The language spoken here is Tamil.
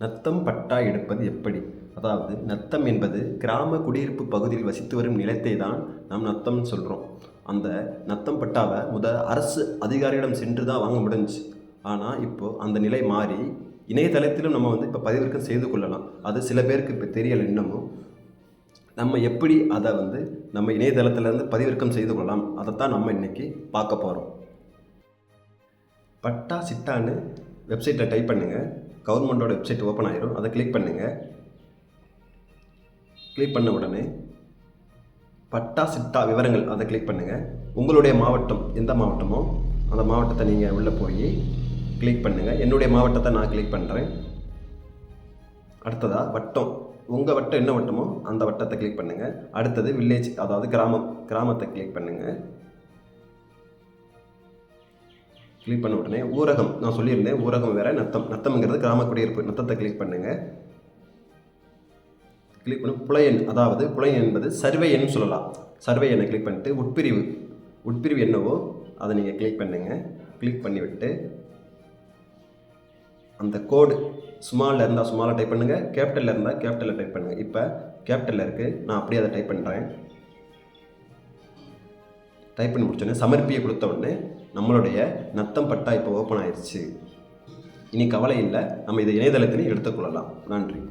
நத்தம் பட்டா எடுப்பது எப்படி? அதாவது நத்தம் என்பது கிராம குடியிருப்பு பகுதியில் வசித்து வரும் நிலத்தை தான் நாம் நத்தம்னு சொல்கிறோம். அந்த நத்தம் பட்டாவை அரசு அதிகாரியிடம் சென்று தான் வாங்க முடிஞ்சுச்சு. ஆனால் இப்போது அந்த நிலை மாறி இணையதளத்திலும் நம்ம இப்போ பதிவிறக்கம் செய்து கொள்ளலாம். அது சில பேருக்கு இப்போ தெரியலை இன்னமும். நம்ம எப்படி அதை நம்ம இணையதளத்திலேருந்து பதிவிறக்கம் செய்து கொள்ளலாம், அதைத்தான் நம்ம இன்றைக்கி பார்க்க போகிறோம். பட்டா சிட்டான்னு வெப்சைட்டில் டைப் பண்ணுங்கள். கவர்மெண்ட்டோட வெப்சைட் ஓப்பன் ஆயிரும். அதை கிளிக் பண்ணுங்கள். கிளிக் பண்ண உடனே பட்டா சிட்டா விவரங்கள் அதை கிளிக் பண்ணுங்கள். உங்களுடைய மாவட்டம் எந்த மாவட்டமோ அந்த மாவட்டத்தை நீங்கள் உள்ளே போய் கிளிக் பண்ணுங்கள். என்னுடைய மாவட்டத்தை நான் கிளிக் பண்ணுறேன். அடுத்ததாக வட்டம், உங்கள் வட்டம் என்ன வட்டமோ அந்த வட்டத்தை கிளிக் பண்ணுங்கள். அடுத்தது வில்லேஜ், அதாவது கிராமத்தை கிளிக் பண்ணுங்கள். கிளிக் பண்ண உடனே ஊரகம், நான் சொல்லியிருந்தேன் ஊரகம் வேறு, நத்தம்ங்கிறது கிராம குடியிருப்பு. நத்தத்தை கிளிக் பண்ணுங்கள். கிளிக் பண்ணி புலையன், அதாவது புலையன் என்பது சர்வே எண் சொல்லலாம். சர்வே எண்ணை கிளிக் பண்ணிட்டு உட்பிரிவு என்னவோ அதை நீங்கள் கிளிக் பண்ணுங்கள். கிளிக் பண்ணிவிட்டு அந்த கோடு ஸ்மாலில் இருந்தால் ஸ்மாலாக டைப் பண்ணுங்கள், கேபிட்டலில் இருந்தால் கேபிட்டலில் டைப் பண்ணுங்கள். இப்போ கேபிட்டலில் இருக்குது, நான் அப்படியே அதை டைப் பண்ணுறேன். டைப் பண்ணி முடிச்சோடனே சமர்ப்பியை கொடுத்த உடனே நம்மளுடைய நத்தம் பட்டா இப்போ ஓப்பன் ஆயிடுச்சு. இனி கவலை இல்லை, நம்ம இதை இணையதளத்திலையும் எடுத்துக்கொள்ளலாம். நன்றி.